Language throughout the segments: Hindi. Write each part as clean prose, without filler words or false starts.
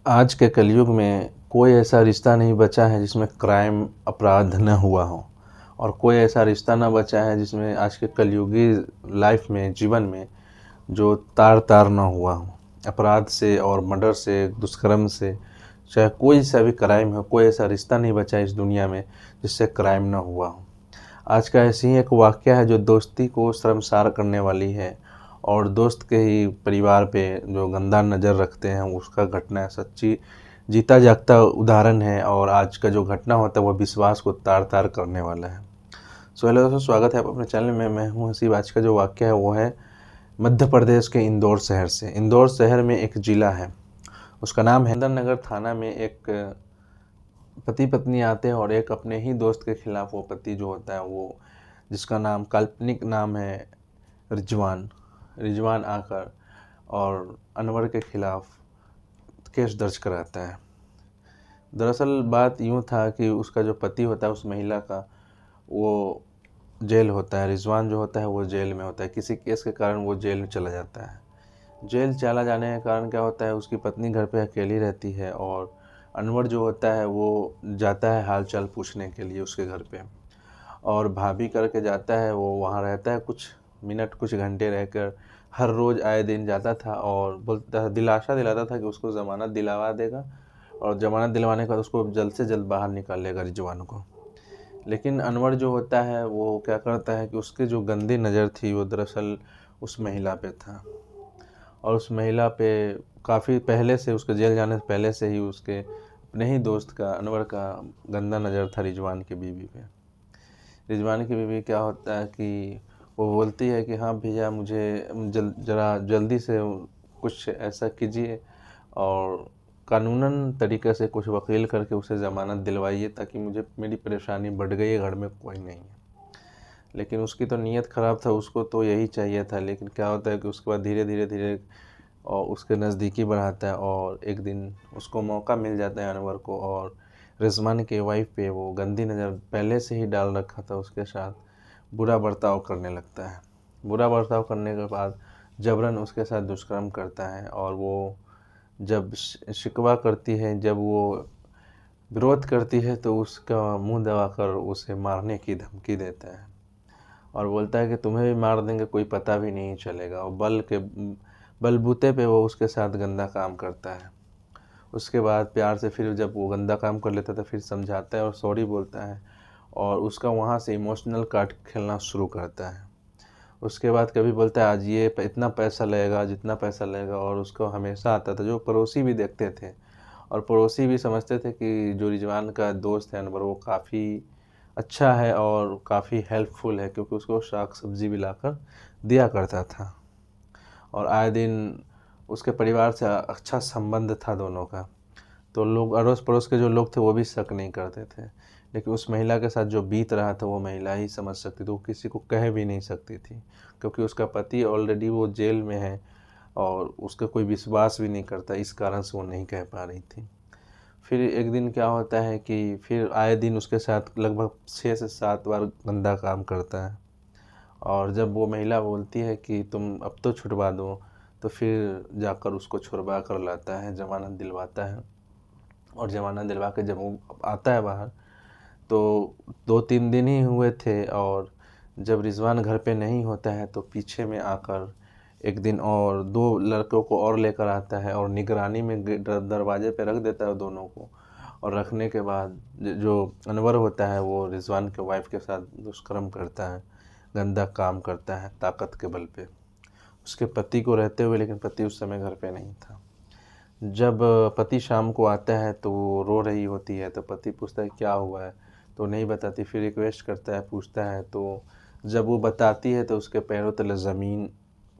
आज के कलयुग में कोई ऐसा रिश्ता नहीं बचा है जिसमें क्राइम अपराध न हुआ हो। और कोई ऐसा रिश्ता ना बचा है जिसमें आज के कलयुगी लाइफ में जीवन में जो तार तार ना हुआ हो अपराध से और मर्डर से, दुष्कर्म से। चाहे कोई सा भी क्राइम हो, कोई ऐसा रिश्ता नहीं बचा है इस दुनिया में जिससे क्राइम ना हुआ हो। आज का ऐसे ही एक वाक़या है जो दोस्ती को शर्मसार करने वाली है और दोस्त के ही परिवार पे जो गंदा नज़र रखते हैं उसका घटना है। सच्ची जीता जागता उदाहरण है और आज का जो घटना होता है वो विश्वास को तार तार करने वाला है। सो हेलो दोस्तों, स्वागत है आप अपने चैनल में। मैं हूं हसीब। आज का जो वाक़या है वो है मध्य प्रदेश के इंदौर शहर से। इंदौर शहर में एक ज़िला है, उसका नाम है नगर। थाना में एक पति पत्नी आते हैं और एक अपने ही दोस्त के खिलाफ वो पति जो होता है वो, जिसका नाम काल्पनिक नाम है रिजवान, रिजवान आकर और अनवर के खिलाफ केस दर्ज कराता है। दरअसल बात यूँ था कि उसका जो पति होता है उस महिला का, वो जेल होता है। रिजवान जो होता है वो जेल में होता है, किसी केस के कारण वो जेल में चला जाता है। जेल चला जाने के कारण क्या होता है, उसकी पत्नी घर पे अकेली रहती है और अनवर जो होता है वो जाता है हाल चाल पूछने के लिए उसके घर पे। और भाभी करके जाता है, वो वहाँ रहता है कुछ मिनट, कुछ घंटे रहकर हर रोज़ आए दिन जाता था और बोलता दिलासा दिलाता था कि उसको ज़मानत दिलवा देगा और ज़मानत दिलवाने के बाद उसको जल्द से जल्द बाहर निकालेगा रिजवान को। लेकिन अनवर जो होता है वो क्या करता है कि उसकी जो गंदी नज़र थी वो दरअसल उस महिला पे था। और उस महिला पे काफ़ी पहले से, उसके जेल जाने से पहले से ही उसके अपने ही दोस्त का, अनवर का गंदा नज़र था रिजवान की बीवी पे। रिजवान की बीवी क्या होता है कि वो बोलती है कि हाँ भैया, मुझे ज़रा जल्दी से कुछ ऐसा कीजिए और कानूनन तरीक़े से कुछ वकील करके उसे ज़मानत दिलवाइए, ताकि मुझे, मेरी परेशानी बढ़ गई है, घर में कोई नहीं है। लेकिन उसकी तो नीयत ख़राब था, उसको तो यही चाहिए था। लेकिन क्या होता है कि उसके बाद धीरे धीरे धीरे और उसके नज़दीकी बढ़ाता है और एक दिन उसको मौका मिल जाता है अनवर को, और रिजवान के वाइफ पे वो गंदी नज़र पहले से ही डाल रखा था, उसके साथ बुरा बर्ताव करने लगता है। बुरा बर्ताव करने के बाद जबरन उसके साथ दुष्कर्म करता है और वो जब शिकवा करती है, जब वो विरोध करती है तो उसका मुंह दबाकर उसे मारने की धमकी देता है और बोलता है कि तुम्हें भी मार देंगे, कोई पता भी नहीं चलेगा। और बलबूते पे वो उसके साथ गंदा काम करता है। उसके बाद प्यार से फिर जब वो गंदा काम कर लेता है तो फिर समझाता है और सॉरी बोलता है और उसका वहाँ से इमोशनल कार्ड खेलना शुरू करता है। उसके बाद कभी बोलता है आज ये इतना पैसा लगेगा, जितना पैसा लगेगा, और उसको हमेशा आता था। जो पड़ोसी भी देखते थे और पड़ोसी भी समझते थे कि जो रिजवान का दोस्त है अनवर, वो काफ़ी अच्छा है और काफ़ी हेल्पफुल है, क्योंकि उसको साग सब्जी भी लाकर दिया करता था और आए दिन उसके परिवार से अच्छा संबंध था दोनों का। तो लोग, अड़ोस पड़ोस के जो लोग थे वो भी शक नहीं करते थे। लेकिन उस महिला के साथ जो बीत रहा था वो महिला ही समझ सकती थी, वो किसी को कह भी नहीं सकती थी, क्योंकि उसका पति ऑलरेडी वो जेल में है और उसका कोई विश्वास भी नहीं करता, इस कारण से वो नहीं कह पा रही थी। फिर एक दिन क्या होता है कि फिर आए दिन उसके साथ लगभग 6 से 7 बार गंदा काम करता है और जब वो महिला बोलती है कि तुम अब तो छुड़वा दो, तो फिर जाकर उसको छुड़वा कर लाता है, ज़मानत दिलवाता है। और ज़मानत दिलवा के जब वो आता है बाहर, तो 2-3 दिन ही हुए थे और जब रिजवान घर पे नहीं होता है तो पीछे में आकर एक दिन और 2 लड़कों को और लेकर आता है और निगरानी में दरवाजे पे रख देता है दोनों को। और रखने के बाद जो अनवर होता है वो रिजवान के वाइफ के साथ दुष्कर्म करता है, गंदा काम करता है ताकत के बल पे, उसके पति को रहते हुए। लेकिन पति उस समय घर पे नहीं था। जब पति शाम को आता है तो वो रो रही होती है, तो पति पूछता है क्या हुआ है, तो नहीं बताती। फिर रिक्वेस्ट करता है, पूछता है, तो जब वो बताती है तो उसके पैरों तले ज़मीन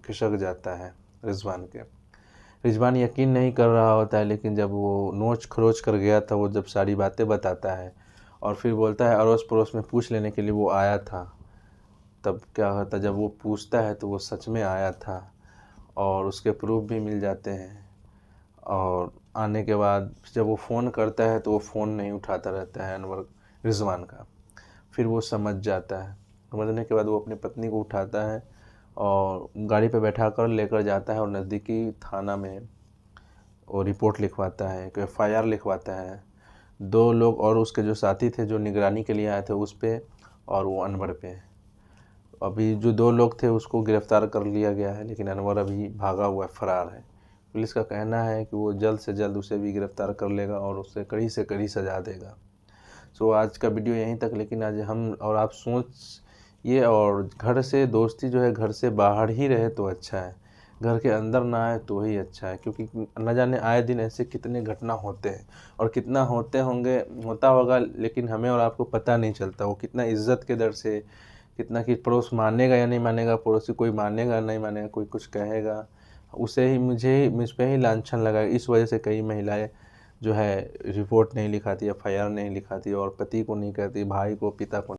खिसक जाता है रिजवान के। रिजवान यकीन नहीं कर रहा होता है, लेकिन जब वो नोच खरोच कर गया था, वो जब सारी बातें बताता है और फिर बोलता है अड़ोस पड़ोस में पूछ लेने के लिए वो आया था। तब क्या होता है, जब वो पूछता है तो वो सच में आया था और उसके प्रूफ भी मिल जाते हैं। और आने के बाद जब वो फ़ोन करता है तो वो फ़ोन नहीं उठाता रहता है अनवर, रिजवान का। फिर वो समझ जाता है। समझने के बाद वो अपनी पत्नी को उठाता है और गाड़ी पे बैठा कर लेकर जाता है और नज़दीकी थाना में वो रिपोर्ट लिखवाता है, कोई FIR लिखवाता है। 2 लोग और उसके जो साथी थे जो निगरानी के लिए आए थे उस पे और वो अनवर पे। अभी जो 2 लोग थे उसको गिरफ्तार कर लिया गया है, लेकिन अनवर अभी भागा हुआ है, फरार है। पुलिस का कहना है कि वो जल्द से जल्द उसे भी गिरफ्तार कर लेगा और उससे कड़ी से कड़ी सज़ा देगा। सो आज का वीडियो यहीं तक, लेकिन आज हम और आप सोचिए, और घर से दोस्ती जो है घर से बाहर ही रहे तो अच्छा है, घर के अंदर ना आए तो ही अच्छा है, क्योंकि न जाने आए दिन ऐसे कितने घटना होते हैं और कितना होता होगा, लेकिन हमें और आपको पता नहीं चलता। वो कितना इज्जत के डर से, कितना कि पड़ोस मानेगा या नहीं मानेगा, पड़ोसी कोई मानेगा नहीं मानेगा, कोई कुछ कहेगा, उसे ही मुझ पे ही लांछन लगा। इस वजह से कई महिलाएं जो है रिपोर्ट नहीं लिखाती, FIR नहीं लिखाती और पति को नहीं कहती, भाई को, पिता को